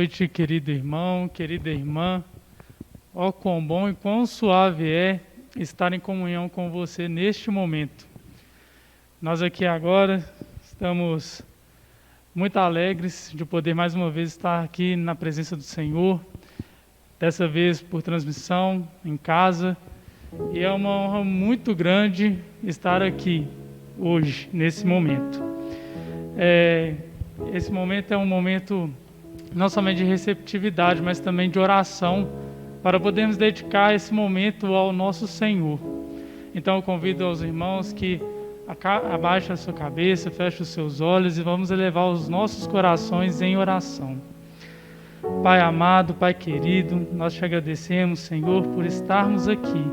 noite, querido irmão, querida irmã. Ó, quão bom e quão suave é estar em comunhão com você neste momento. Nós aqui agora estamos muito alegres de poder mais uma vez estar aqui na presença do Senhor, dessa vez por transmissão, em casa. E é uma honra muito grande estar aqui hoje, nesse momento. Esse momento é um momento não somente de receptividade, mas também de oração, para podermos dedicar esse momento ao nosso Senhor. Então eu convido aos irmãos que abaixem a sua cabeça, fechem os seus olhos e vamos elevar os nossos corações em oração. Pai amado, Pai querido, nós te agradecemos, Senhor, por estarmos aqui.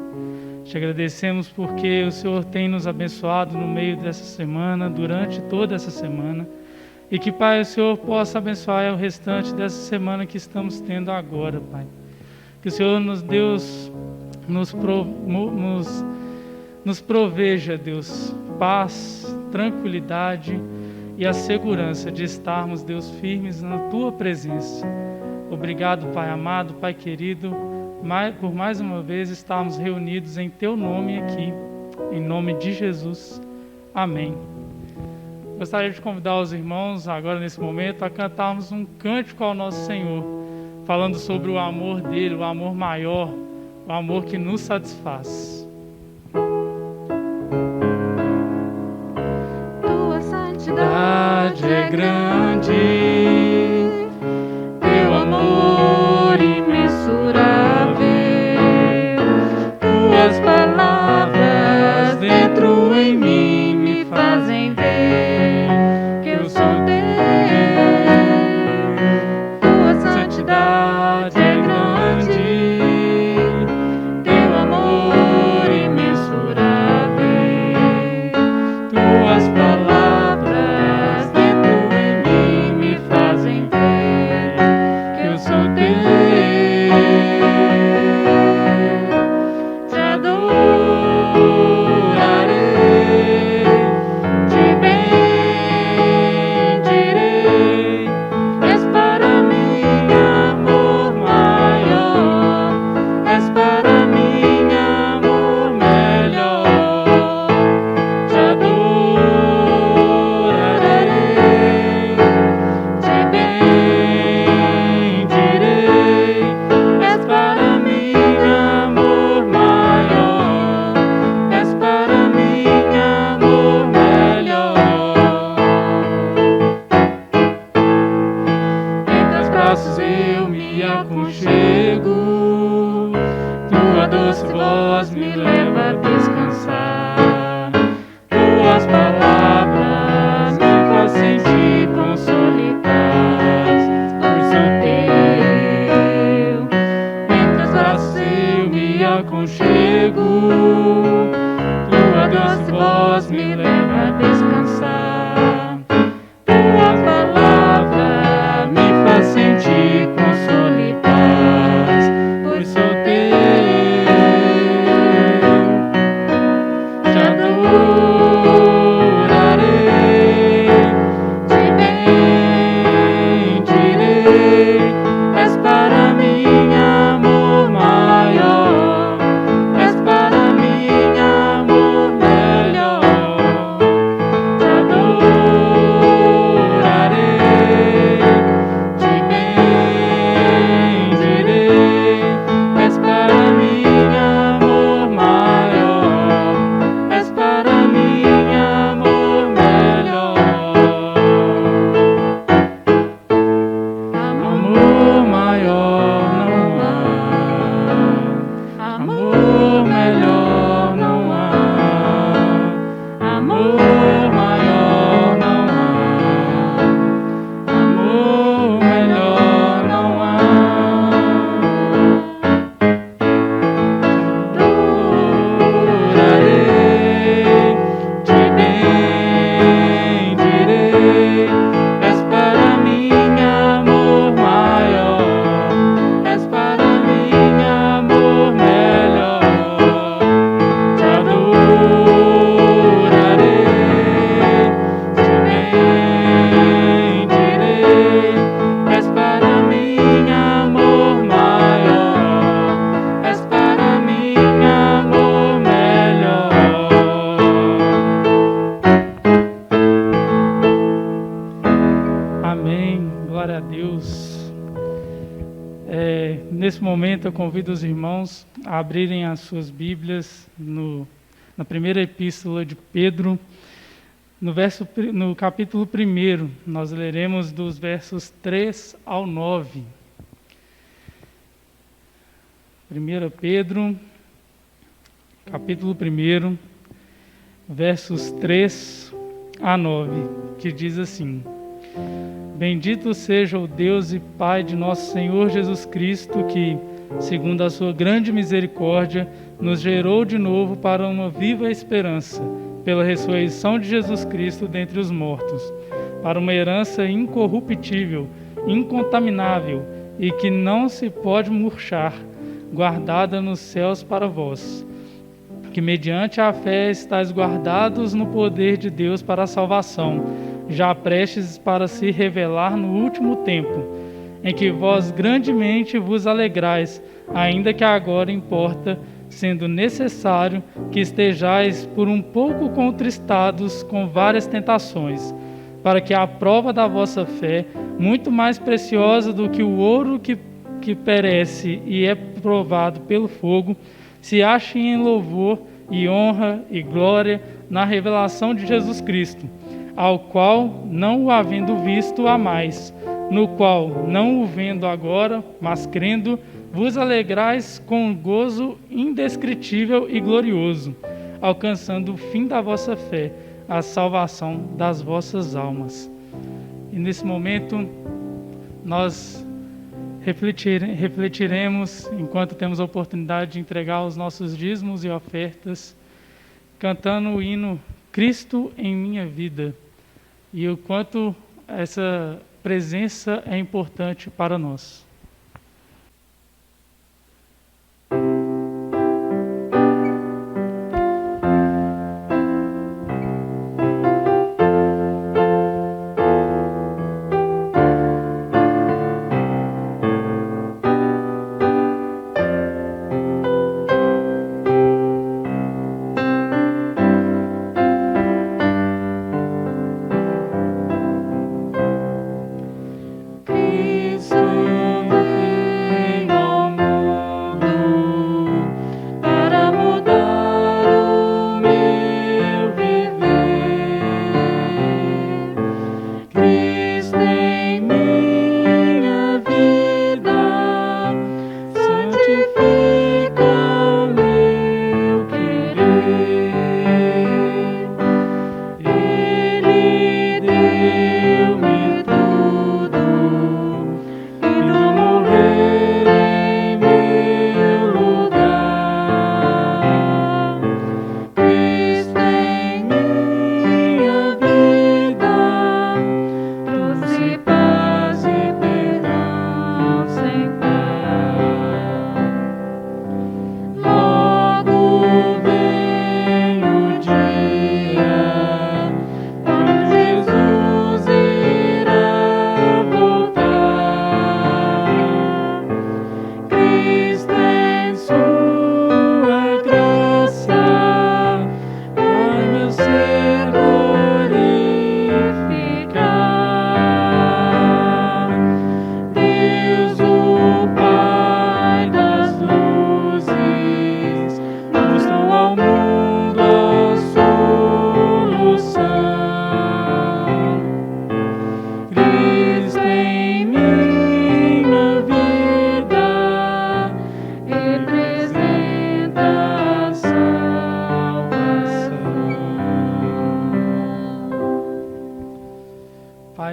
Te agradecemos porque o Senhor tem nos abençoado no meio dessa semana, durante toda essa semana. E que, Pai, o Senhor possa abençoar o restante dessa semana que estamos tendo agora, Pai. Que o Senhor nos proveja, Deus, paz, tranquilidade e a segurança de estarmos, Deus, firmes na Tua presença. Obrigado, Pai amado, Pai querido, por mais uma vez estarmos reunidos em Teu nome aqui, em nome de Jesus. Amém. Gostaria de convidar os irmãos, agora nesse momento, a cantarmos um cântico ao nosso Senhor, falando sobre o amor dele, o amor maior, o amor que nos satisfaz. Tua santidade é grande, teu amor imensurável, tuas palavras dentro em mim me fazem ver que eu sou teu. Tua santidade é grande, teu amor imensurável, tuas palavras dentro em mim me fazem ver que eu sou teu. Te adorarei, te bendirei, és para mim amor maior, és para mim amor melhor. Te adorarei, te bendirei, és para mim amor maior, és para mim amor melhor. Em teus braços eu me aconchego, tua doce voz me leva a descansar, tuas palavras me fazem sentir console e paz, pois sou teu. Em teus braços eu me aconchego, tua doce voz me leva a descansar, tua palavra me faz sentir console e paz, pois sou teu. Nesse momento eu convido os irmãos a abrirem as suas Bíblias na primeira epístola de Pedro, no capítulo 1, nós leremos dos versos 3 ao 9. 1 Pedro, capítulo 1, versos 3 a 9, que diz assim: Bendito seja o Deus e Pai de nosso Senhor Jesus Cristo, que, segundo a sua grande misericórdia, nos gerou de novo para uma viva esperança, pela ressurreição de Jesus Cristo dentre os mortos, para uma herança incorruptível, incontaminável e que não se pode murchar, guardada nos céus para vós, que mediante a fé estáis guardados no poder de Deus para a salvação, já prestes para se revelar no último tempo, em que vós grandemente vos alegrais, ainda que agora importa, sendo necessário que estejais por um pouco contristados com várias tentações, para que a prova da vossa fé, muito mais preciosa do que o ouro que perece e é provado pelo fogo, se ache em louvor e honra e glória na revelação de Jesus Cristo, ao qual, não o havendo visto, amais, no qual, não o vendo agora, mas crendo, vos alegrais com gozo indescritível e glorioso, alcançando o fim da vossa fé, a salvação das vossas almas. E nesse momento, nós refletiremos, enquanto temos a oportunidade de entregar os nossos dízimos e ofertas, cantando o hino Cristo em minha vida, e o quanto essa presença é importante para nós.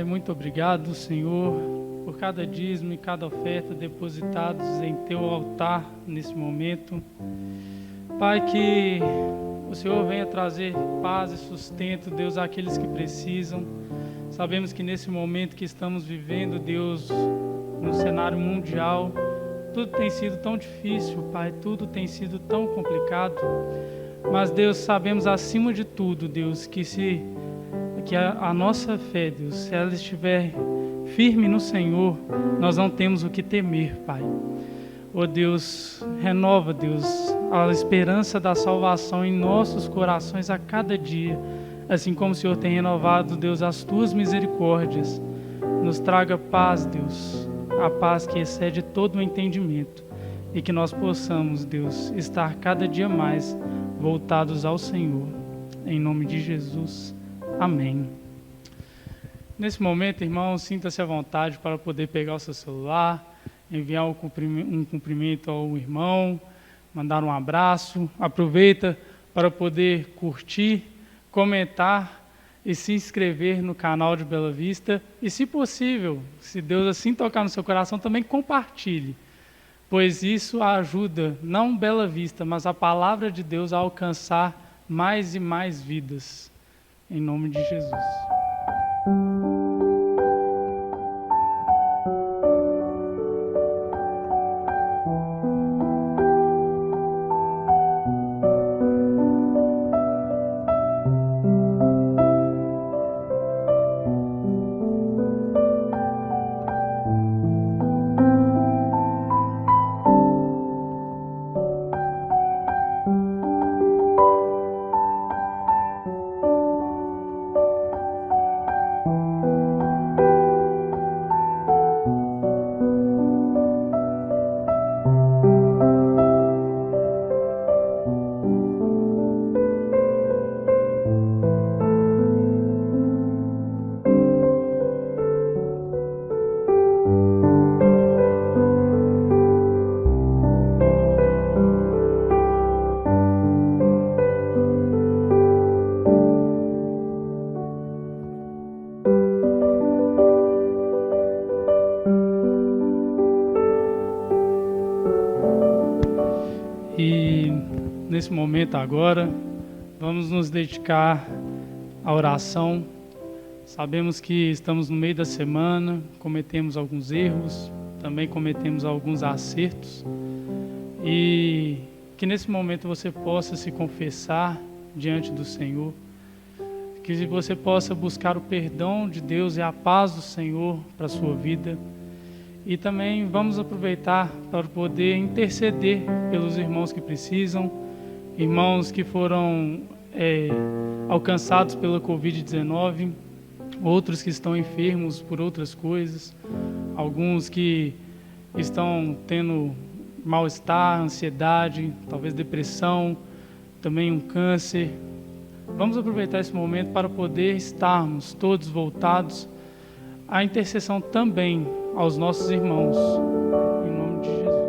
Muito obrigado, Senhor, por cada dízimo e cada oferta depositados em Teu altar nesse momento. Pai, que o Senhor venha trazer paz e sustento, Deus, àqueles que precisam. Sabemos que nesse momento que estamos vivendo, Deus, no cenário mundial, tudo tem sido tão difícil, Pai, tudo tem sido tão complicado. Mas, Deus, sabemos acima de tudo, Deus, que a nossa fé, Deus, se ela estiver firme no Senhor, nós não temos o que temer, Pai. Ó Deus, renova, Deus, a esperança da salvação em nossos corações a cada dia, assim como o Senhor tem renovado, Deus, as Tuas misericórdias. Nos traga paz, Deus, a paz que excede todo o entendimento e que nós possamos, Deus, estar cada dia mais voltados ao Senhor. Em nome de Jesus. Amém. Nesse momento, irmão, sinta-se à vontade para poder pegar o seu celular, enviar um cumprimento ao irmão, mandar um abraço. Aproveita para poder curtir, comentar e se inscrever no canal de Bela Vista. E, se possível, se Deus assim tocar no seu coração, também compartilhe, pois isso ajuda, não Bela Vista, mas a palavra de Deus a alcançar mais e mais vidas. Em nome de Jesus. E nesse momento agora, vamos nos dedicar à oração. Sabemos que estamos no meio da semana, cometemos alguns erros, também cometemos alguns acertos, e que nesse momento você possa se confessar diante do Senhor, que você possa buscar o perdão de Deus e a paz do Senhor para a sua vida. E também vamos aproveitar para poder interceder pelos irmãos que precisam, irmãos que foram alcançados pela Covid-19, outros que estão enfermos por outras coisas, alguns que estão tendo mal-estar, ansiedade, talvez depressão, também um câncer. Vamos aproveitar esse momento para poder estarmos todos voltados à intercessão também aos nossos irmãos, em nome de Jesus.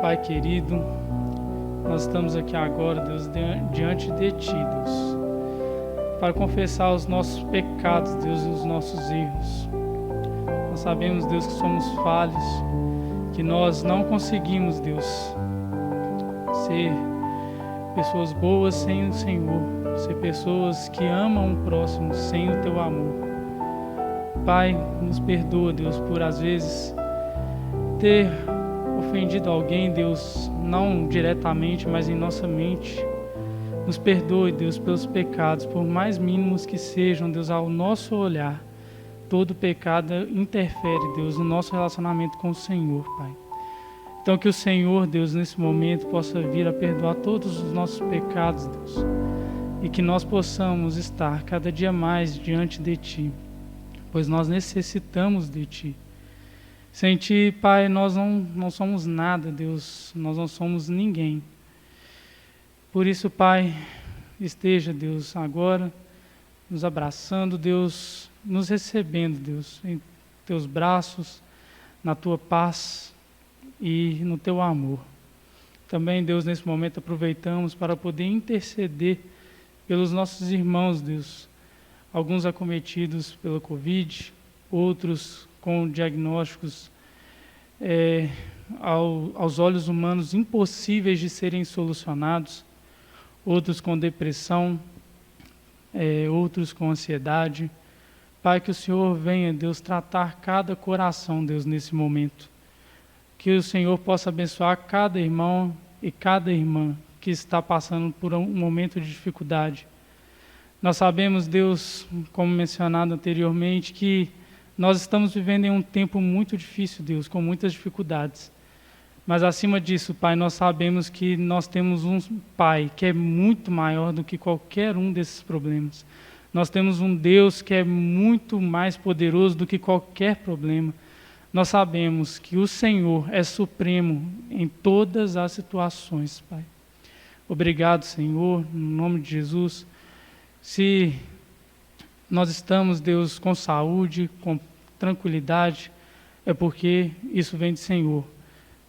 Pai querido, nós estamos aqui agora, Deus, diante de Ti, Deus, para confessar os nossos pecados, Deus, e os nossos erros. Nós sabemos, Deus, que somos falhos, que nós não conseguimos, Deus, ser pessoas boas sem o Senhor, ser pessoas que amam o próximo sem o Teu amor. Pai, nos perdoa, Deus, por às vezes ter ofendido alguém, Deus, não diretamente, mas em nossa mente. Nos perdoe, Deus, pelos pecados, por mais mínimos que sejam, Deus, ao nosso olhar. Todo pecado interfere, Deus, no nosso relacionamento com o Senhor, Pai. Então que o Senhor, Deus, nesse momento possa vir a perdoar todos os nossos pecados, Deus, e que nós possamos estar cada dia mais diante de Ti, pois nós necessitamos de Ti. Sem Ti, Pai, nós não somos nada, Deus, nós não somos ninguém. Por isso, Pai, esteja, Deus, agora nos abraçando, Deus, nos recebendo, Deus, em Teus braços, na Tua paz e no Teu amor. Também, Deus, nesse momento aproveitamos para poder interceder pelos nossos irmãos, Deus, alguns acometidos pela Covid, outros com diagnósticos aos olhos humanos impossíveis de serem solucionados, outros com depressão, outros com ansiedade. Pai, que o Senhor venha, Deus, tratar cada coração, Deus, nesse momento. Que o Senhor possa abençoar cada irmão e cada irmã que está passando por um momento de dificuldade. Nós sabemos, Deus, como mencionado anteriormente, que nós estamos vivendo em um tempo muito difícil, Deus, com muitas dificuldades. Mas acima disso, Pai, nós sabemos que nós temos um Pai que é muito maior do que qualquer um desses problemas. Nós temos um Deus que é muito mais poderoso do que qualquer problema. Nós sabemos que o Senhor é supremo em todas as situações, Pai. Obrigado, Senhor, no nome de Jesus. Se nós estamos, Deus, com saúde, com tranquilidade, é porque isso vem do Senhor.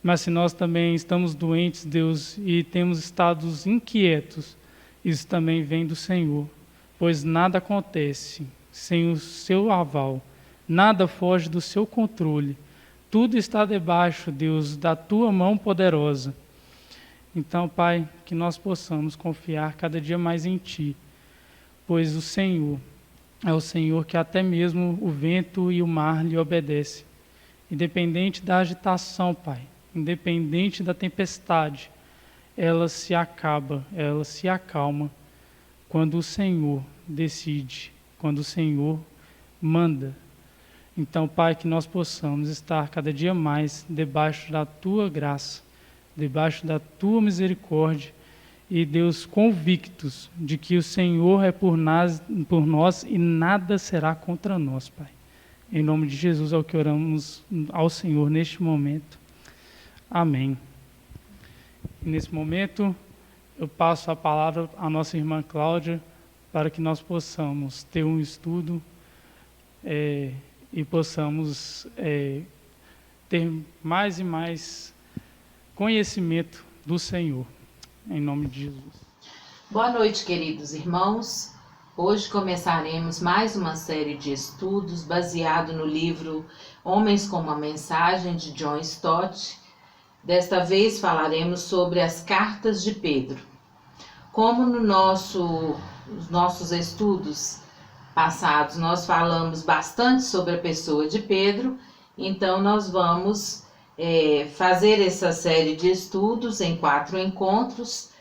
Mas se nós também estamos doentes, Deus, e temos estados inquietos, isso também vem do Senhor. Pois nada acontece sem o seu aval, nada foge do seu controle. Tudo está debaixo, Deus, da Tua mão poderosa. Então, Pai, que nós possamos confiar cada dia mais em Ti, pois o Senhor é o Senhor que até mesmo o vento e o mar lhe obedecem. Independente da agitação, Pai, independente da tempestade, ela se acaba, ela se acalma quando o Senhor decide, quando o Senhor manda. Então, Pai, que nós possamos estar cada dia mais debaixo da Tua graça, debaixo da Tua misericórdia, e, Deus, convictos de que o Senhor é por nós e nada será contra nós, Pai. Em nome de Jesus é o que oramos ao Senhor neste momento. Amém. E nesse momento, eu passo a palavra à nossa irmã Cláudia, para que nós possamos ter um estudo e possamos ter mais e mais conhecimento do Senhor. Em nome de Jesus. Boa noite, queridos irmãos. Hoje começaremos mais uma série de estudos baseado no livro Homens com uma Mensagem, de John Stott. Desta vez falaremos sobre as cartas de Pedro. Como nos nossos estudos passados nós falamos bastante sobre a pessoa de Pedro, então nós vamos fazer essa série de estudos em 4 encontros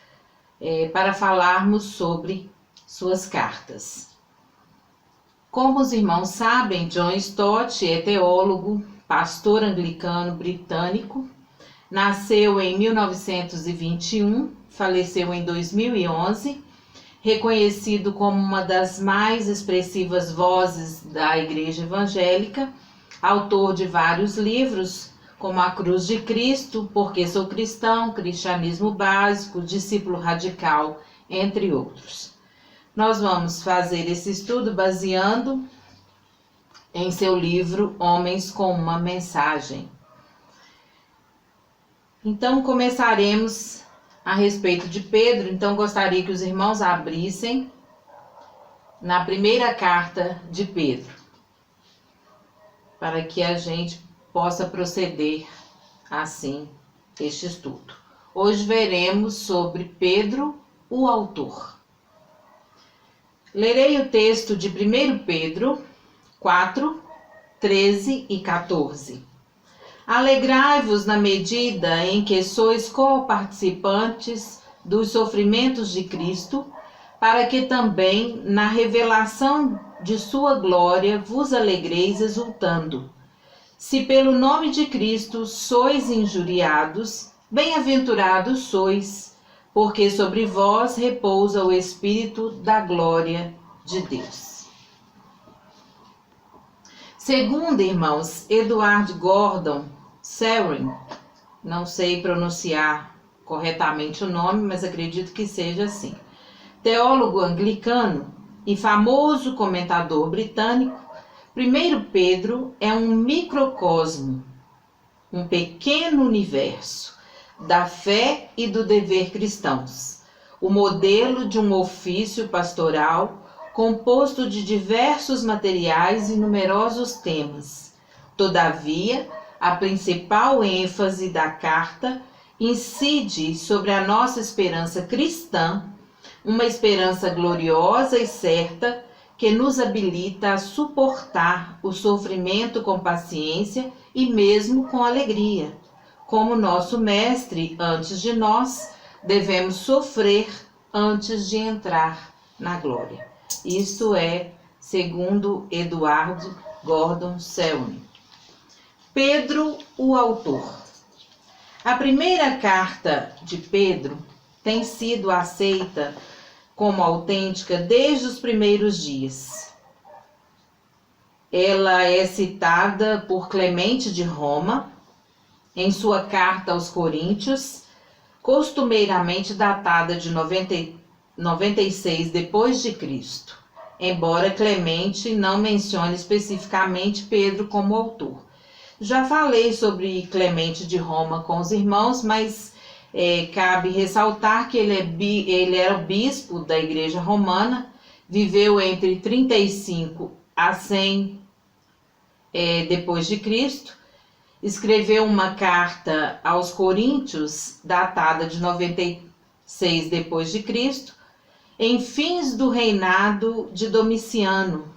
para falarmos sobre suas cartas. Como os irmãos sabem, John Stott é teólogo, pastor anglicano britânico, nasceu em 1921, faleceu em 2011, reconhecido como uma das mais expressivas vozes da Igreja Evangélica, autor de vários livros, como A Cruz de Cristo, Porque Sou Cristão, Cristianismo Básico, Discípulo Radical, entre outros. Nós vamos fazer esse estudo baseando em seu livro Homens com uma Mensagem. Então, começaremos a respeito de Pedro. Então, gostaria que os irmãos abrissem na primeira carta de Pedro. para que a gente possa proceder assim este estudo. Hoje veremos sobre Pedro, o autor. Lerei o texto de 1 Pedro 4, 13 e 14. Alegrai-vos na medida em que sois co-participantes dos sofrimentos de Cristo, para que também na revelação de sua glória vos alegreis exultando. Se pelo nome de Cristo sois injuriados, bem-aventurados sois, porque sobre vós repousa o Espírito da glória de Deus. Segundo, irmãos, Edward Gordon Selwyn, não sei pronunciar corretamente o nome, mas acredito que seja assim, teólogo anglicano e famoso comentador britânico, 1 Pedro é um microcosmo, um pequeno universo da fé e do dever cristãos, o modelo de um ofício pastoral composto de diversos materiais e numerosos temas. Todavia, a principal ênfase da carta incide sobre a nossa esperança cristã, uma esperança gloriosa e certa que nos habilita a suportar o sofrimento com paciência e mesmo com alegria. Como nosso mestre, antes de nós, devemos sofrer antes de entrar na glória. Isto é, segundo Edward Gordon Selwyn. Pedro, o autor. A primeira carta de Pedro tem sido aceita como autêntica desde os primeiros dias. Ela é citada por Clemente de Roma em sua carta aos Coríntios, costumeiramente datada de 96 depois de Cristo, embora Clemente não mencione especificamente Pedro como autor. Já falei sobre Clemente de Roma com os irmãos, mas cabe ressaltar que ele era o bispo da Igreja Romana, viveu entre 35 a 100 depois de Cristo, escreveu uma carta aos Coríntios, datada de 96 depois de Cristo, em fins do reinado de Domiciano,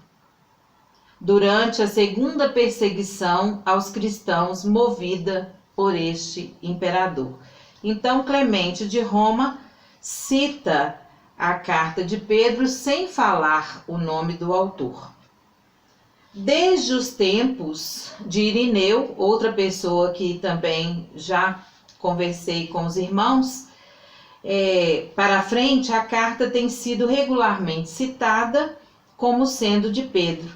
durante a segunda perseguição aos cristãos movida por este imperador. Então, Clemente de Roma cita a carta de Pedro sem falar o nome do autor. Desde os tempos de Irineu, outra pessoa que também já conversei com os irmãos, para frente, a carta tem sido regularmente citada como sendo de Pedro.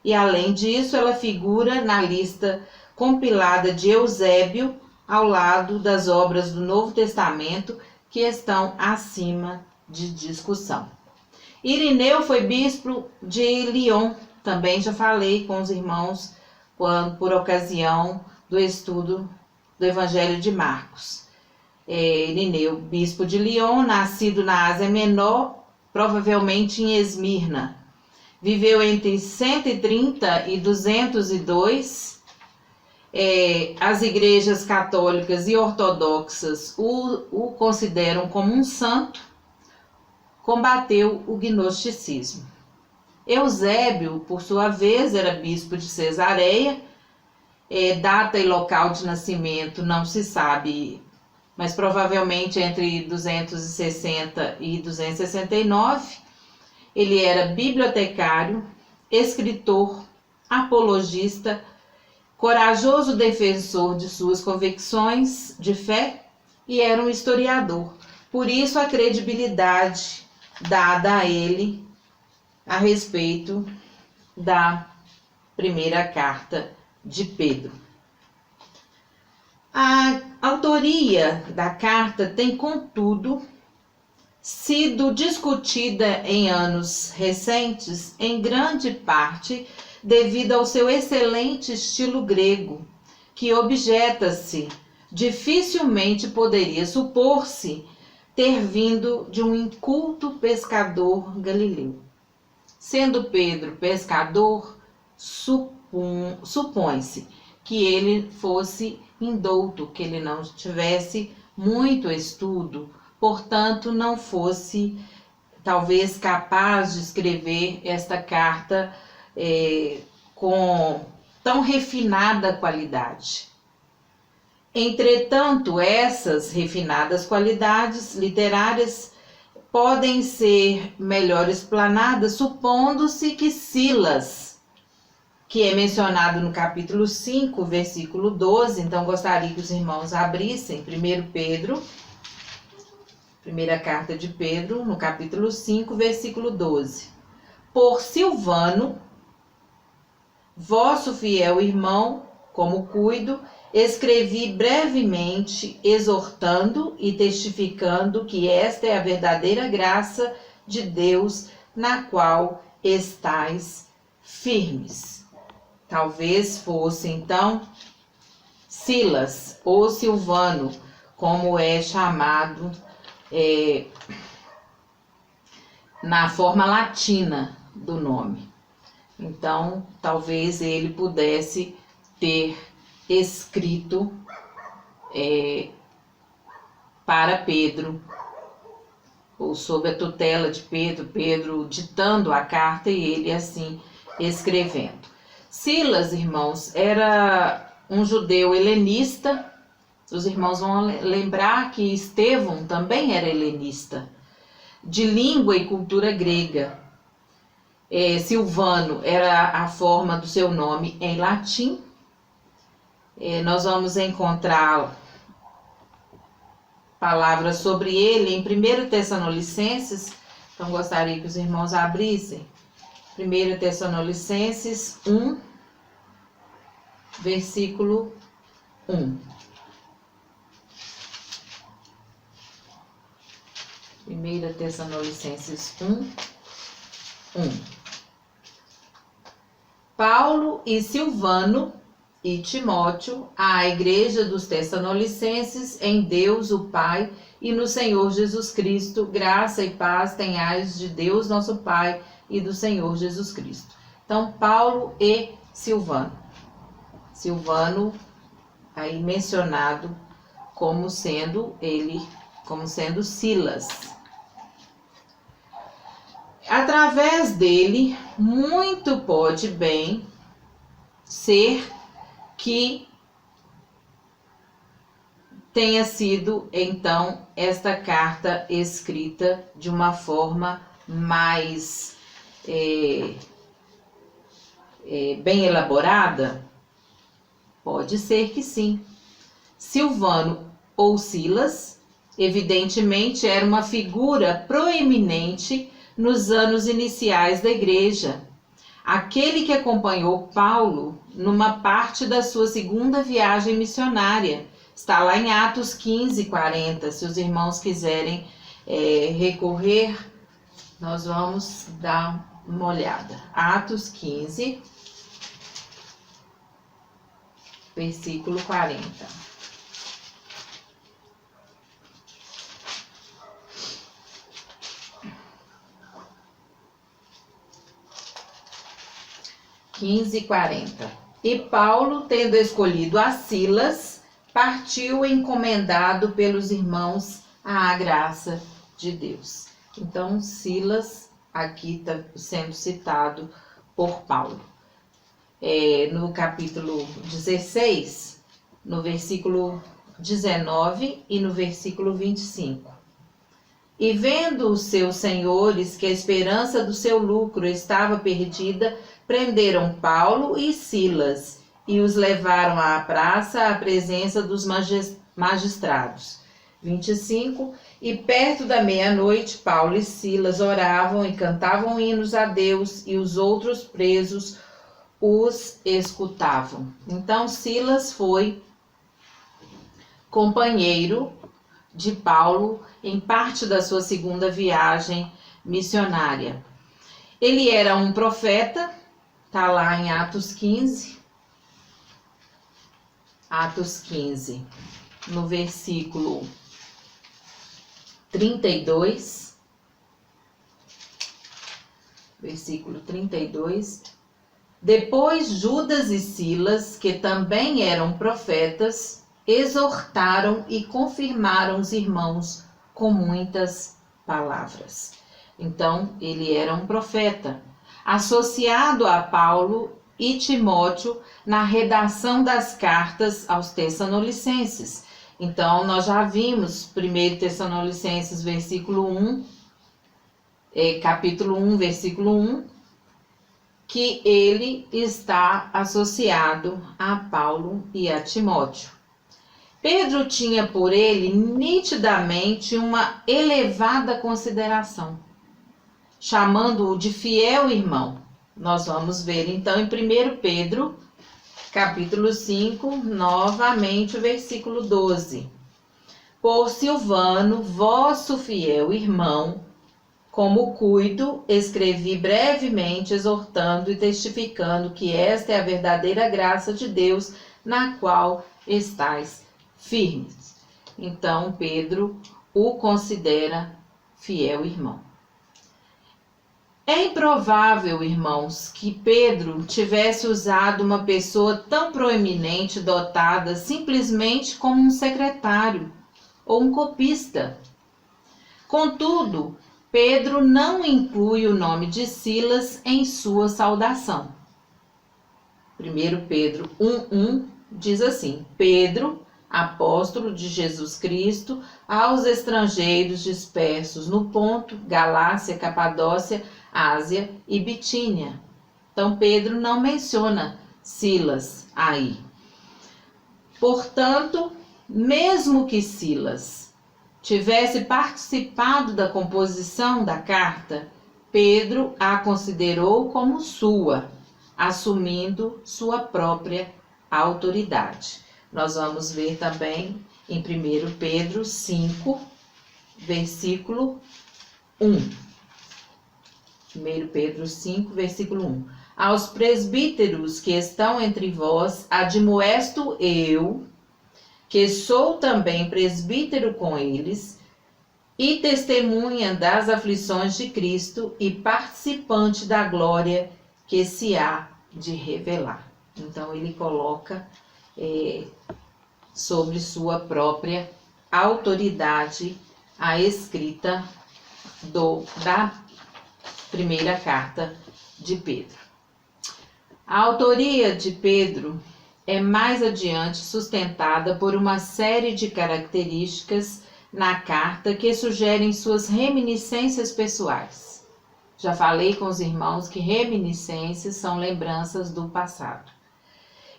E, além disso, ela figura na lista compilada de Eusébio, ao lado das obras do Novo Testamento que estão acima de discussão. Irineu foi bispo de Lyon, também já falei com os irmãos por ocasião do estudo do Evangelho de Marcos. Irineu, bispo de Lyon, nascido na Ásia Menor, provavelmente em Esmirna. Viveu entre 130 e 202. As igrejas católicas e ortodoxas o consideram como um santo. Combateu o gnosticismo. Eusébio, por sua vez, era bispo de Cesareia. Data e local de nascimento não se sabe, mas provavelmente entre 260 e 269. Ele era bibliotecário, escritor, apologista, corajoso defensor de suas convicções de fé e era um historiador. Por isso a credibilidade dada a ele a respeito da primeira carta de Pedro. A autoria da carta tem, contudo, sido discutida em anos recentes, em grande parte devido ao seu excelente estilo grego, que, objeta-se, dificilmente poderia supor-se ter vindo de um inculto pescador galileu. Sendo Pedro pescador, supõe-se que ele fosse indouto, que ele não tivesse muito estudo, portanto não fosse talvez capaz de escrever esta carta com tão refinada qualidade. Entretanto, essas refinadas qualidades literárias podem ser melhor explanadas supondo-se que Silas, que é mencionado no capítulo 5, versículo 12, então gostaria que os irmãos abrissem 1 Pedro, primeira carta de Pedro, no capítulo 5, versículo 12. Por Silvano, vosso fiel irmão, como cuido, escrevi brevemente, exortando e testificando que esta é a verdadeira graça de Deus, na qual estais firmes. Talvez fosse, então, Silas ou Silvano, como é chamado na forma latina do nome. Então, talvez ele pudesse ter escrito para Pedro, ou sob a tutela de Pedro, Pedro ditando a carta e ele assim escrevendo. Silas, irmãos, era um judeu helenista. Os irmãos vão lembrar que Estevão também era helenista, de língua e cultura grega. Silvano era a forma do seu nome em latim. Nós vamos encontrar palavras sobre ele em 1 Tessalonicenses, então gostaria que os irmãos abrissem 1 Tessalonicenses 1, versículo 1. 1 Tessalonicenses 1, 1. Paulo e Silvano e Timóteo, à igreja dos Tessalonicenses, em Deus o Pai e no Senhor Jesus Cristo, graça e paz tenhais de Deus nosso Pai e do Senhor Jesus Cristo. Então, Paulo e Silvano. Silvano, aí mencionado como sendo Silas. Através dele, muito pode bem ser que tenha sido, então, esta carta escrita de uma forma mais bem elaborada? Pode ser que sim. Silvano ou Silas, evidentemente, era uma figura proeminente nos anos iniciais da igreja. Aquele que acompanhou Paulo numa parte da sua segunda viagem missionária. Está lá em Atos 15, 40. Se os irmãos quiserem recorrer, nós vamos dar uma olhada. Atos 15, versículo 40. E Paulo, tendo escolhido a Silas, partiu encomendado pelos irmãos à graça de Deus. Então, Silas aqui está sendo citado por Paulo. No capítulo 16, no versículo 19 e no versículo 25. E vendo os seus senhores que a esperança do seu lucro estava perdida, prenderam Paulo e Silas e os levaram à praça à presença dos magistrados. 25. E perto da meia-noite, Paulo e Silas oravam e cantavam hinos a Deus, e os outros presos os escutavam. Então, Silas foi companheiro de Paulo em parte da sua segunda viagem missionária. Ele era um profeta, está lá em Atos 15. Atos 15, no versículo 32. Versículo 32. Depois Judas e Silas, que também eram profetas, exortaram e confirmaram os irmãos com muitas palavras. Então, ele era um profeta, associado a Paulo e Timóteo na redação das cartas aos Tessalonicenses. Então, nós já vimos 1 Tessalonicenses, capítulo 1, versículo 1, que ele está associado a Paulo e a Timóteo. Pedro tinha por ele nitidamente uma elevada consideração, chamando-o de fiel irmão. Nós vamos ver então em 1 Pedro, capítulo 5, novamente o versículo 12. Por Silvano, vosso fiel irmão, como cuido, escrevi brevemente, exortando e testificando que esta é a verdadeira graça de Deus, na qual estáis firmes. Então, Pedro o considera fiel irmão. É improvável, irmãos, que Pedro tivesse usado uma pessoa tão proeminente dotada simplesmente como um secretário ou um copista. Contudo, Pedro não inclui o nome de Silas em sua saudação. 1 Pedro 1,1 diz assim: Pedro, apóstolo de Jesus Cristo, aos estrangeiros dispersos no Ponto, Galácia, Capadócia, Ásia e Bitínia. Então, Pedro não menciona Silas aí. Portanto, mesmo que Silas tivesse participado da composição da carta, Pedro a considerou como sua, assumindo sua própria autoridade. Nós vamos ver também em 1 Pedro 5, versículo 1. 1 Pedro 5, versículo 1. Aos presbíteros que estão entre vós, admoesto eu, que sou também presbítero com eles, e testemunha das aflições de Cristo e participante da glória que se há de revelar. Então, ele coloca sobre sua própria autoridade a escrita da primeira carta de Pedro. A autoria de Pedro é mais adiante sustentada por uma série de características na carta que sugerem suas reminiscências pessoais. Já falei com os irmãos que reminiscências são lembranças do passado.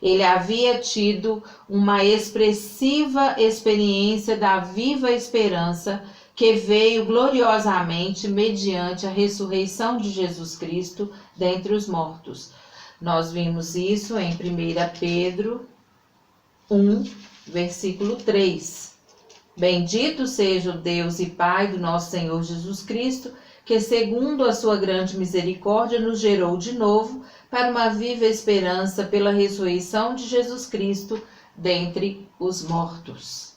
Ele havia tido uma expressiva experiência da viva esperança que veio gloriosamente mediante a ressurreição de Jesus Cristo dentre os mortos. Nós vimos isso em 1 Pedro 1, versículo 3. Bendito seja o Deus e Pai do nosso Senhor Jesus Cristo, que segundo a sua grande misericórdia nos gerou de novo para uma viva esperança pela ressurreição de Jesus Cristo dentre os mortos.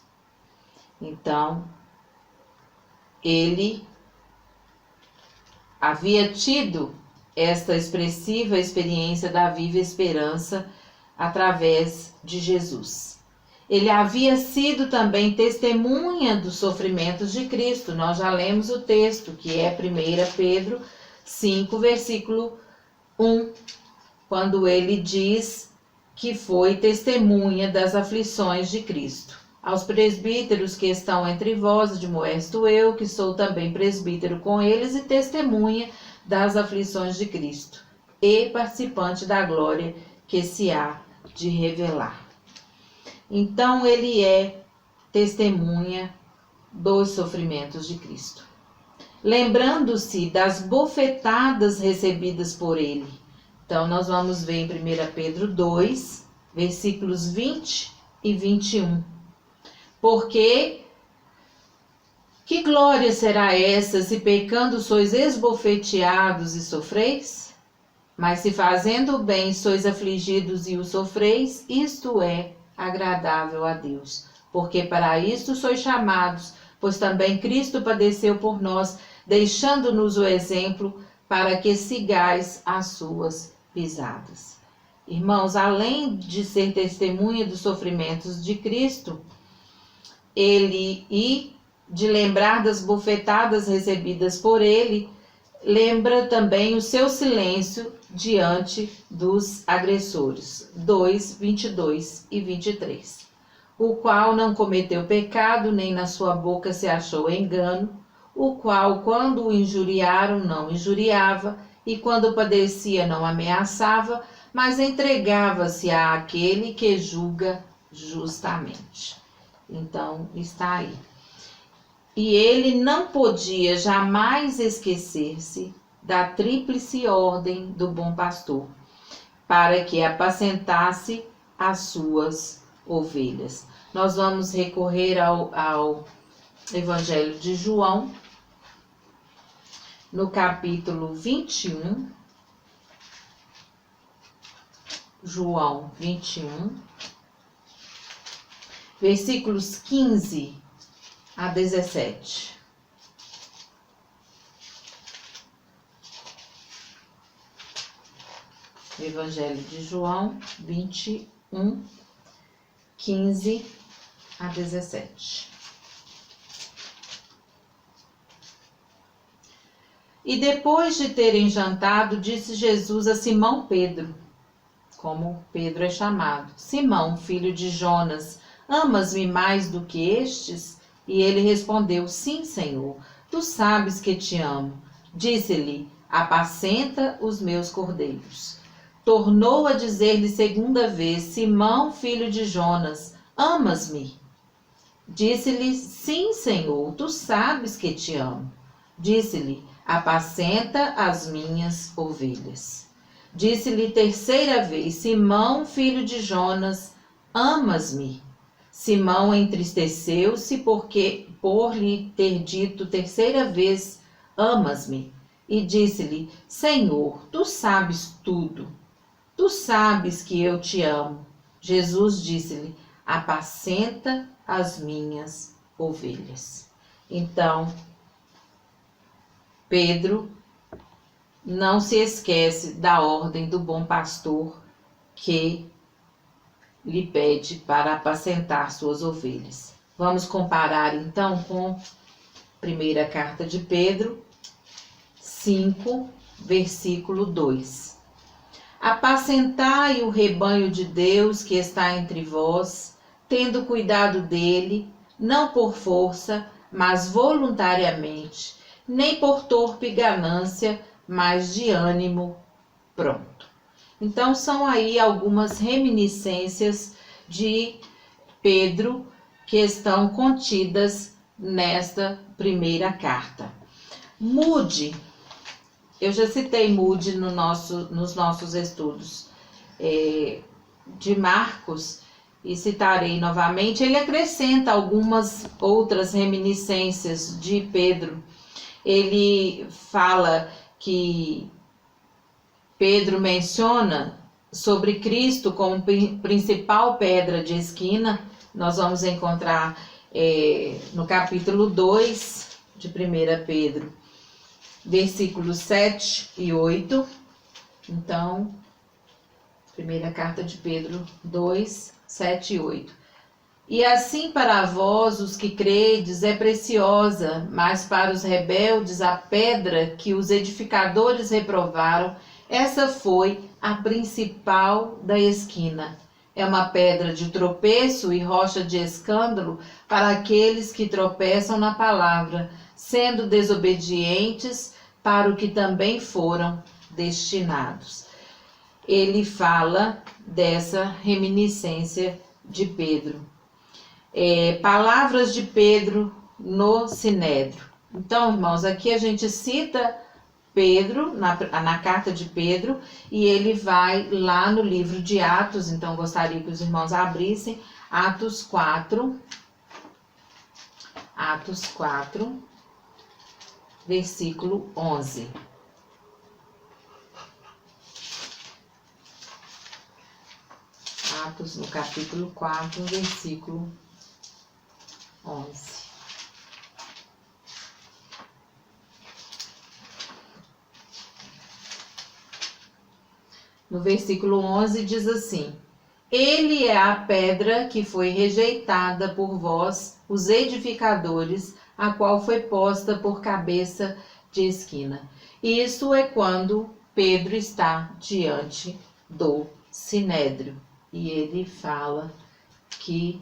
Então, ele havia tido esta expressiva experiência da viva esperança através de Jesus. Ele havia sido também testemunha dos sofrimentos de Cristo. Nós já lemos o texto, que é 1 Pedro 5, versículo 1, quando ele diz que foi testemunha das aflições de Cristo. Aos presbíteros que estão entre vós, admoesto eu, que sou também presbítero com eles e testemunha das aflições de Cristo, e participante da glória que se há de revelar. Então, ele é testemunha dos sofrimentos de Cristo. Lembrando-se das bofetadas recebidas por ele. Então, nós vamos ver em 1 Pedro 2, versículos 20 e 21. Porque que glória será essa, se pecando sois esbofeteados e sofreis? Mas se fazendo o bem sois afligidos e o sofreis, isto é agradável a Deus. Porque para isto sois chamados, pois também Cristo padeceu por nós, deixando-nos o exemplo para que sigais as suas pisadas. Irmãos, além de ser testemunha dos sofrimentos de Cristo, e de lembrar das bofetadas recebidas por ele, lembra também o seu silêncio diante dos agressores. 2, 22 e 23. O qual não cometeu pecado, nem na sua boca se achou engano, o qual, quando o injuriaram, não injuriava, e quando padecia, não ameaçava, mas entregava-se àquele que julga justamente. Então, está aí. E ele não podia jamais esquecer-se da tríplice ordem do bom pastor, para que apacentasse as suas ovelhas. Nós vamos recorrer ao Evangelho de João, no capítulo 21. João 21, versículos 15 a 17. Evangelho de João 21, 15 a 17. E depois de terem jantado, disse Jesus a Simão Pedro, como Pedro é chamado: Simão, filho de Jonas, amas-me mais do que estes? E ele respondeu: Sim, Senhor, tu sabes que te amo. Disse-lhe: Apacenta os meus cordeiros. Tornou a dizer-lhe segunda vez: Simão, filho de Jonas, amas-me? Disse-lhe: Sim, Senhor, tu sabes que te amo. Disse-lhe: Apacenta as minhas ovelhas. Disse-lhe terceira vez: Simão, filho de Jonas, amas-me? Simão entristeceu-se porque por lhe ter dito terceira vez: amas-me? E disse-lhe: Senhor, tu sabes tudo. Tu sabes que eu te amo. Jesus disse-lhe: Apacenta as minhas ovelhas. Então, Pedro não se esquece da ordem do bom pastor que lhe pede para apacentar suas ovelhas. Vamos comparar então com primeira carta de Pedro 5, versículo 2. Apacentai o rebanho de Deus que está entre vós, tendo cuidado dele, não por força, mas voluntariamente, nem por torpe ganância, mas de ânimo pronto. Então, são aí algumas reminiscências de Pedro que estão contidas nesta primeira carta. Mude, eu já citei Mude nos nossos estudos de Marcos, e citarei novamente. Ele acrescenta algumas outras reminiscências de Pedro. Ele fala que Pedro menciona sobre Cristo como principal pedra de esquina. Nós vamos encontrar no capítulo 2 de 1 Pedro, versículos 7 e 8. Então, primeira carta de Pedro 2, 7 e 8. E assim para vós, os que credes, é preciosa, mas para os rebeldes a pedra que os edificadores reprovaram, essa foi a principal da esquina. É uma pedra de tropeço e rocha de escândalo para aqueles que tropeçam na palavra, sendo desobedientes para o que também foram destinados. Ele fala dessa reminiscência de Pedro. Palavras de Pedro no Sinédrio. Então, irmãos, aqui a gente cita Pedro, na carta de Pedro, e ele vai lá no livro de Atos. Então, gostaria que os irmãos abrissem Atos 4, versículo 11. Atos, no capítulo 4, versículo 11. No versículo 11 diz assim: Ele é a pedra que foi rejeitada por vós, os edificadores, a qual foi posta por cabeça de esquina. Isso é quando Pedro está diante do Sinédrio e ele fala que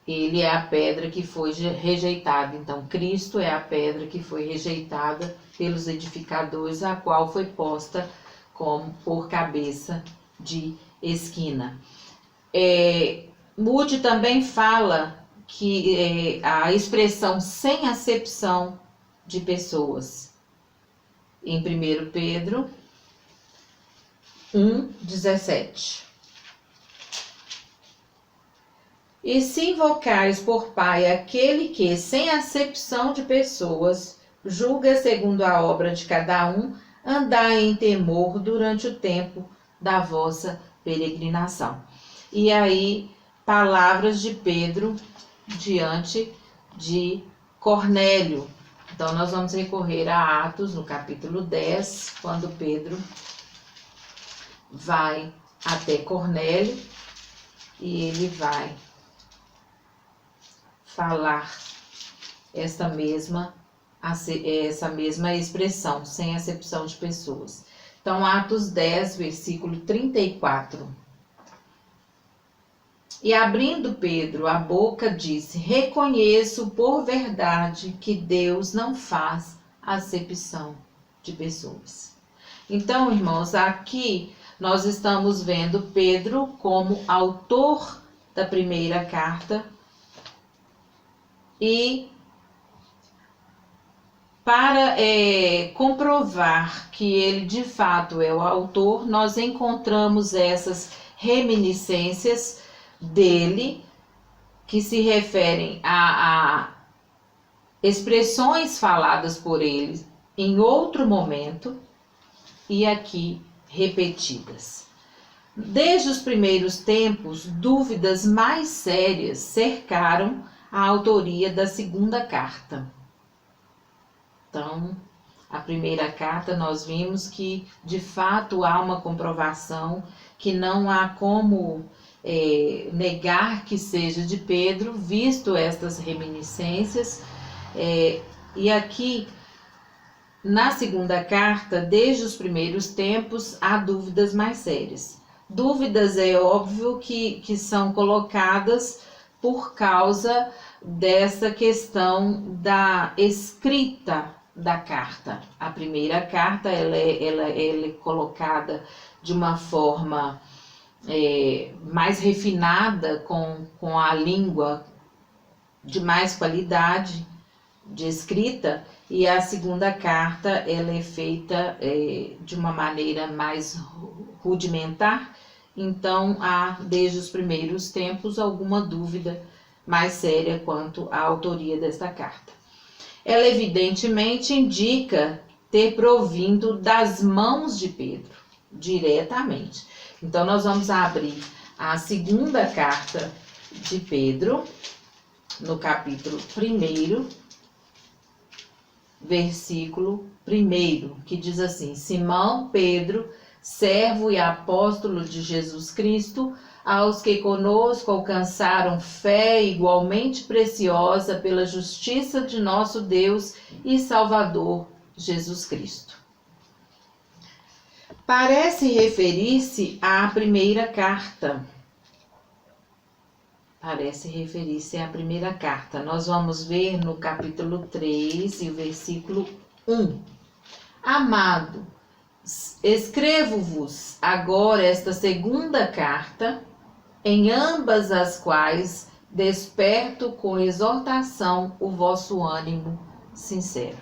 ele é a pedra que foi rejeitada. Então, Cristo é a pedra que foi rejeitada pelos edificadores, a qual foi posta por cabeça de esquina. Moody também fala que a expressão sem acepção de pessoas. Em 1 Pedro 1,17. E se invocais por Pai aquele que, sem acepção de pessoas, julga segundo a obra de cada um, andai em temor durante o tempo da vossa peregrinação. E aí, palavras de Pedro diante de Cornélio. Então, nós vamos recorrer a Atos, no capítulo 10, quando Pedro vai até Cornélio e ele vai falar essa mesma expressão, sem acepção de pessoas. Então, Atos 10, versículo 34. E abrindo Pedro a boca, disse: Reconheço por verdade que Deus não faz acepção de pessoas. Então, irmãos, aqui nós estamos vendo Pedro como autor da primeira carta. E para comprovar que ele de fato é o autor, nós encontramos essas reminiscências dele, que se referem a expressões faladas por ele em outro momento e aqui repetidas. Desde os primeiros tempos, dúvidas mais sérias cercaram a autoria da segunda carta. Então, a primeira carta nós vimos que de fato há uma comprovação, que não há como negar que seja de Pedro, visto estas reminiscências. E aqui, na segunda carta, desde os primeiros tempos, há dúvidas mais sérias. Dúvidas, é óbvio, que são colocadas por causa dessa questão da escrita da carta. A primeira carta ela é colocada de uma forma mais refinada, com a língua de mais qualidade de escrita, e a segunda carta ela é feita de uma maneira mais rudimentar. Então há desde os primeiros tempos alguma dúvida mais séria quanto à autoria desta carta. Ela evidentemente indica ter provindo das mãos de Pedro, diretamente. Então nós vamos abrir a segunda carta de Pedro, no capítulo 1, versículo 1, que diz assim: Simão Pedro, servo e apóstolo de Jesus Cristo, aos que conosco alcançaram fé igualmente preciosa pela justiça de nosso Deus e Salvador Jesus Cristo. Parece referir-se à primeira carta. Nós vamos ver no capítulo 3 e o versículo 1. Amado, escrevo-vos agora esta segunda carta, em ambas as quais desperto com exortação o vosso ânimo sincero.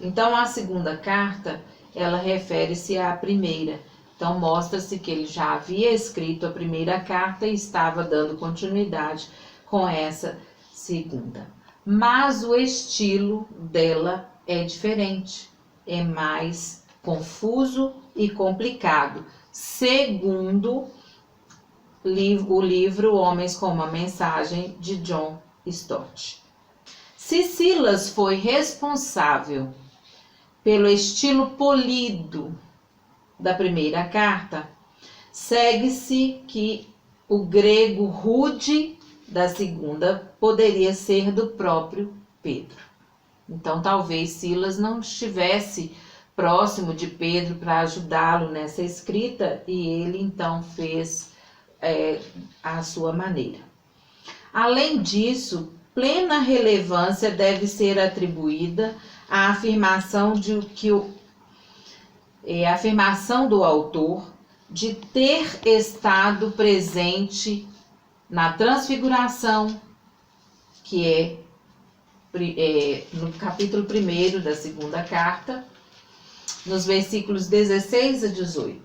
Então, a segunda carta, ela refere-se à primeira. Então, mostra-se que ele já havia escrito a primeira carta e estava dando continuidade com essa segunda. Mas o estilo dela é diferente, é mais confuso e complicado, segundo o livro Homens com uma Mensagem, de John Stott. Se Silas foi responsável pelo estilo polido da primeira carta, segue-se que o grego rude da segunda poderia ser do próprio Pedro. Então, talvez Silas não estivesse próximo de Pedro para ajudá-lo nessa escrita, e ele então fez a sua maneira. Além disso, plena relevância deve ser atribuída à afirmação a afirmação do autor de ter estado presente na transfiguração, que é no capítulo 1 da segunda carta, nos versículos 16 a 18.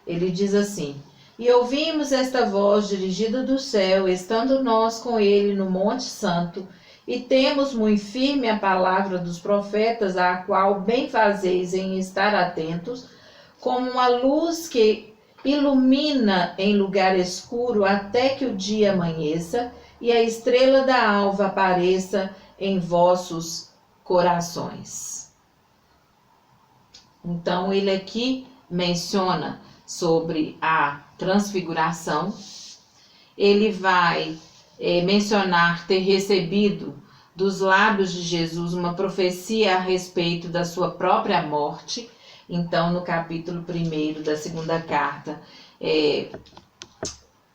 Ele diz assim: E ouvimos esta voz dirigida do céu, estando nós com ele no Monte Santo, e temos muito firme a palavra dos profetas, à qual bem fazeis em estar atentos, como uma luz que ilumina em lugar escuro até que o dia amanheça e a estrela da alva apareça em vossos corações. Então, ele aqui menciona sobre a transfiguração. Ele vai mencionar ter recebido dos lábios de Jesus uma profecia a respeito da sua própria morte. Então, no capítulo 1 da segunda carta,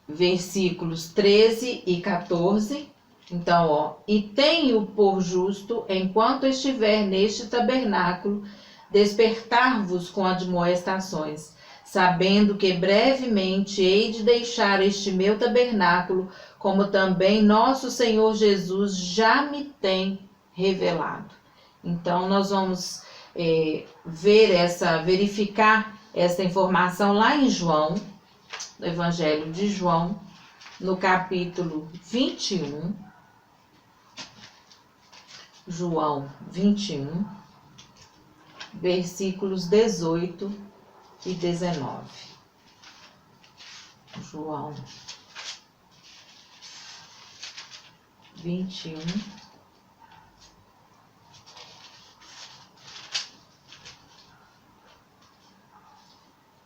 versículos 13 e 14. Então, e tenho por justo, enquanto estiver neste tabernáculo, despertar-vos com admoestações, sabendo que brevemente hei de deixar este meu tabernáculo, como também nosso Senhor Jesus já me tem revelado. Então, nós vamos verificar essa informação lá em João, no Evangelho de João, no capítulo 21, João 21, versículos 18 e 19. João 21,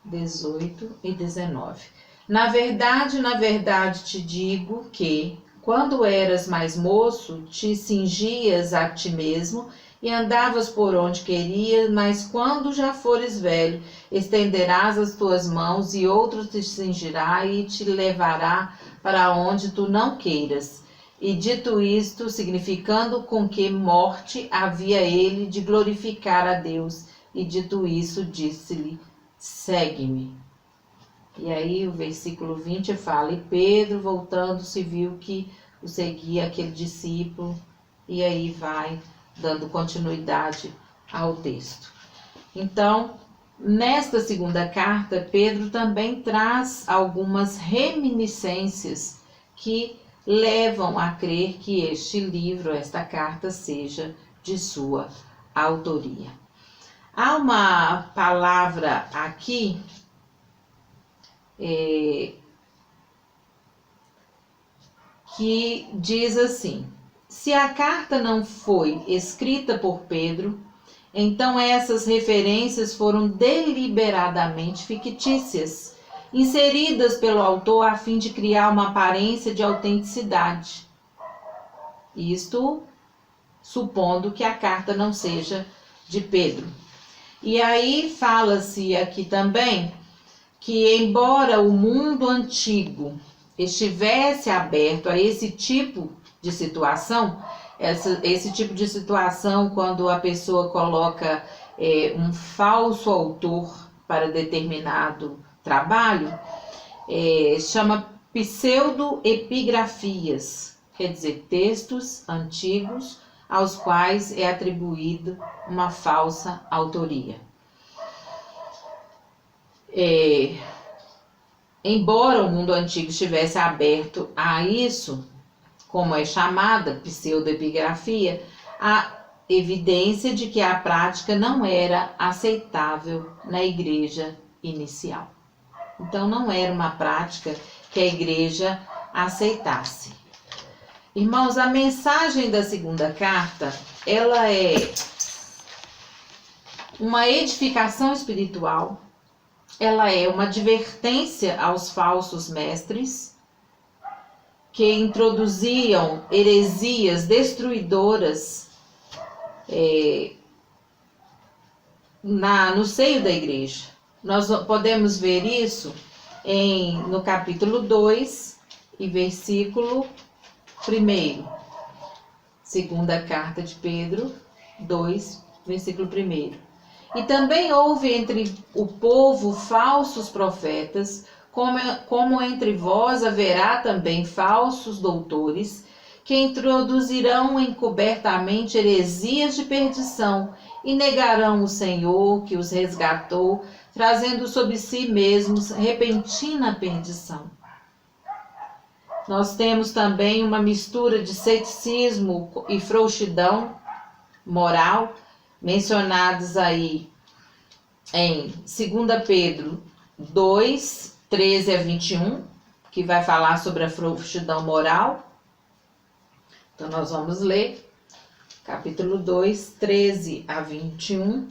18 e 19. Na verdade te digo que, quando eras mais moço, te cingias a ti mesmo e andavas por onde querias, mas quando já fores velho, estenderás as tuas mãos e outro te cingirá e te levará para onde tu não queiras. E dito isto, significando com que morte havia ele de glorificar a Deus, e dito isso, disse-lhe: segue-me. E aí o versículo 20 fala: e Pedro, voltando-se, viu que o seguia aquele discípulo, e aí vai dando continuidade ao texto. Então, nesta segunda carta, Pedro também traz algumas reminiscências que levam a crer que este livro, esta carta, seja de sua autoria. Há uma palavra aqui que diz assim: se a carta não foi escrita por Pedro, então essas referências foram deliberadamente fictícias, inseridas pelo autor a fim de criar uma aparência de autenticidade. Isto supondo que a carta não seja de Pedro. E aí fala-se aqui também que, embora o mundo antigo estivesse aberto a esse tipo de situação, esse tipo de situação quando a pessoa coloca um falso autor para determinado trabalho, chama pseudoepigrafias, quer dizer, textos antigos aos quais é atribuído uma falsa autoria. Embora o mundo antigo estivesse aberto a isso, como é chamada pseudoepigrafia, há evidência de que a prática não era aceitável na igreja inicial. Então, não era uma prática que a igreja aceitasse. Irmãos, a mensagem da segunda carta, ela é uma edificação espiritual ela é uma advertência aos falsos mestres que introduziam heresias destruidoras no seio da igreja. Nós podemos ver isso no capítulo 2 e versículo 1. Segunda carta de Pedro 2, versículo 1. E também houve entre o povo falsos profetas, como entre vós haverá também falsos doutores, que introduzirão encobertamente heresias de perdição e negarão o Senhor que os resgatou, trazendo sobre si mesmos repentina perdição. Nós temos também uma mistura de ceticismo e frouxidão moral, mencionados aí em 2 Pedro 2, 13 a 21, que vai falar sobre a frouxidão moral. Então nós vamos ler capítulo 2, 13 a 21.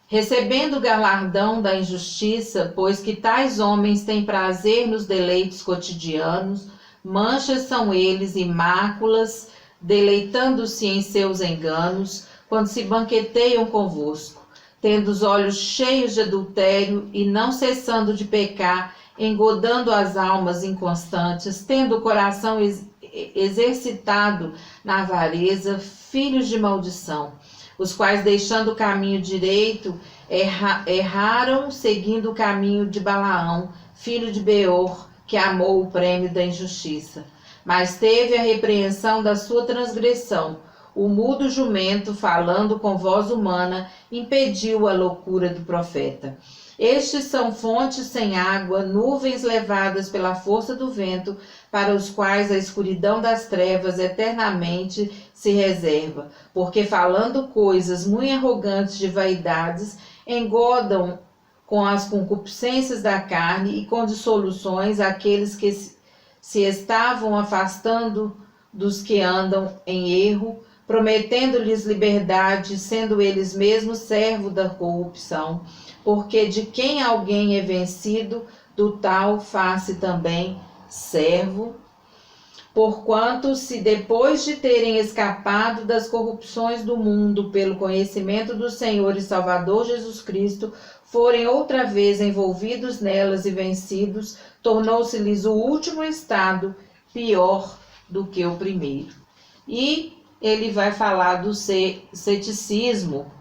Recebendo o galardão da injustiça, pois que tais homens têm prazer nos deleites cotidianos, manchas são eles e máculas, deleitando-se em seus enganos, quando se banqueteiam convosco, tendo os olhos cheios de adultério e não cessando de pecar, engodando as almas inconstantes, tendo o coração exercitado na avareza, filhos de maldição, os quais, deixando o caminho direito, erraram, seguindo o caminho de Balaão, filho de Beor, que amou o prêmio da injustiça. Mas teve a repreensão da sua transgressão. O mudo jumento, falando com voz humana, impediu a loucura do profeta. Estes são fontes sem água, nuvens levadas pela força do vento, para os quais a escuridão das trevas eternamente se reserva, porque falando coisas muito arrogantes de vaidades, engodam com as concupiscências da carne e com dissoluções aqueles que se estavam afastando dos que andam em erro, prometendo-lhes liberdade, sendo eles mesmos servos da corrupção, porque de quem alguém é vencido, do tal faz-se também servo. Porquanto, se depois de terem escapado das corrupções do mundo pelo conhecimento do Senhor e Salvador Jesus Cristo, forem outra vez envolvidos nelas e vencidos, tornou-se-lhes o último estado pior do que o primeiro. E ele vai falar do ceticismo,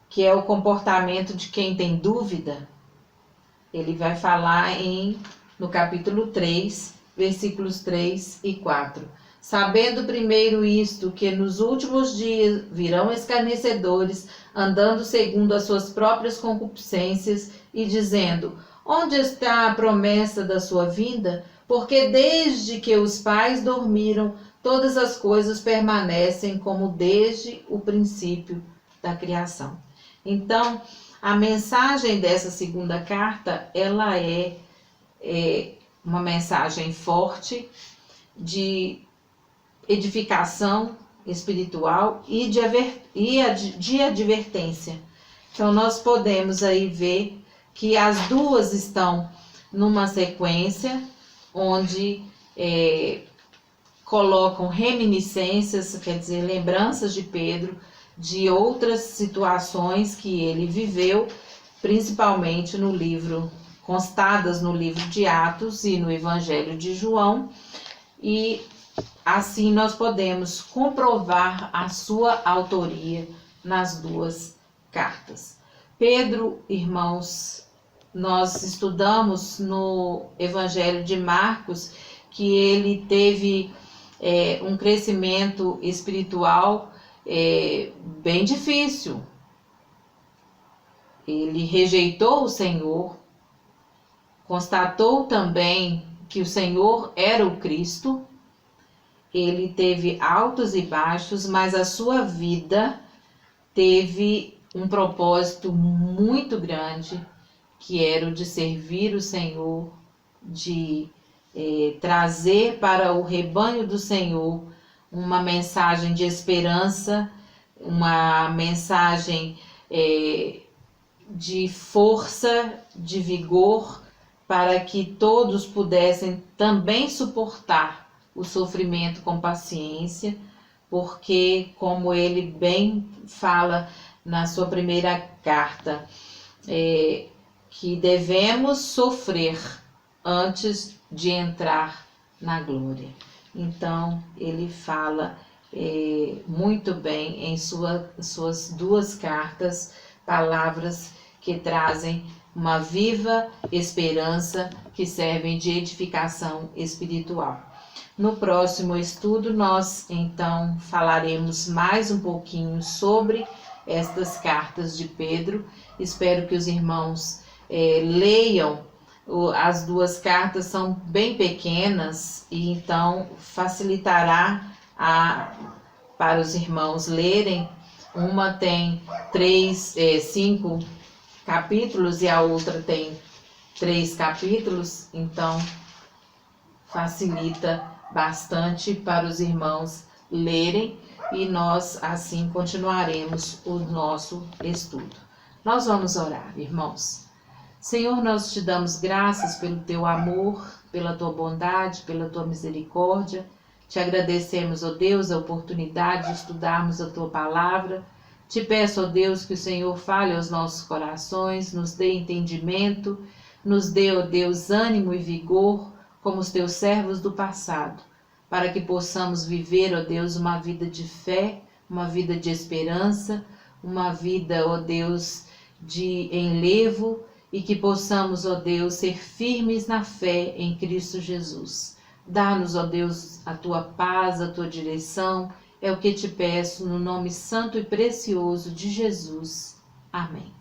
que é o comportamento de quem tem dúvida. Ele vai falar no capítulo 3, versículos 3 e 4. Sabendo primeiro isto, que nos últimos dias virão escarnecedores, andando segundo as suas próprias concupiscências, e dizendo: onde está a promessa da sua vinda? Porque desde que os pais dormiram, todas as coisas permanecem como desde o princípio da criação. Então, a mensagem dessa segunda carta, ela é uma mensagem forte de edificação espiritual e de advertência. Então, nós podemos aí ver que as duas estão numa sequência onde colocam reminiscências, quer dizer, lembranças de Pedro, de outras situações que ele viveu, principalmente constadas no livro de Atos e no Evangelho de João, e assim nós podemos comprovar a sua autoria nas duas cartas. Pedro, irmãos, nós estudamos no Evangelho de Marcos que ele teve um crescimento espiritual bem difícil. Ele rejeitou o Senhor, constatou também que o Senhor era o Cristo. Ele teve altos e baixos, mas a sua vida teve um propósito muito grande, que era o de servir o Senhor, de trazer para o rebanho do Senhor uma mensagem de esperança, uma mensagem de força, de vigor, para que todos pudessem também suportar o sofrimento com paciência, porque, como ele bem fala na sua primeira carta, que devemos sofrer antes de entrar na glória. Então, ele fala muito bem em suas duas cartas, palavras que trazem uma viva esperança, que servem de edificação espiritual. No próximo estudo, nós então falaremos mais um pouquinho sobre estas cartas de Pedro. Espero que os irmãos leiam. As duas cartas são bem pequenas e então facilitará para os irmãos lerem. Uma tem 5 capítulos e a outra tem 3 capítulos, então facilita bastante para os irmãos lerem e nós assim continuaremos o nosso estudo. Nós vamos orar, irmãos. Senhor, nós te damos graças pelo teu amor, pela tua bondade, pela tua misericórdia. Te agradecemos, ó Deus, a oportunidade de estudarmos a tua palavra. Te peço, ó Deus, que o Senhor fale aos nossos corações, nos dê entendimento, nos dê, ó Deus, ânimo e vigor, como os teus servos do passado, para que possamos viver, ó Deus, uma vida de fé, uma vida de esperança, uma vida, ó Deus, de enlevo, e que possamos, ó Deus, ser firmes na fé em Cristo Jesus. Dá-nos, ó Deus, a tua paz, a tua direção, é o que te peço no nome santo e precioso de Jesus. Amém.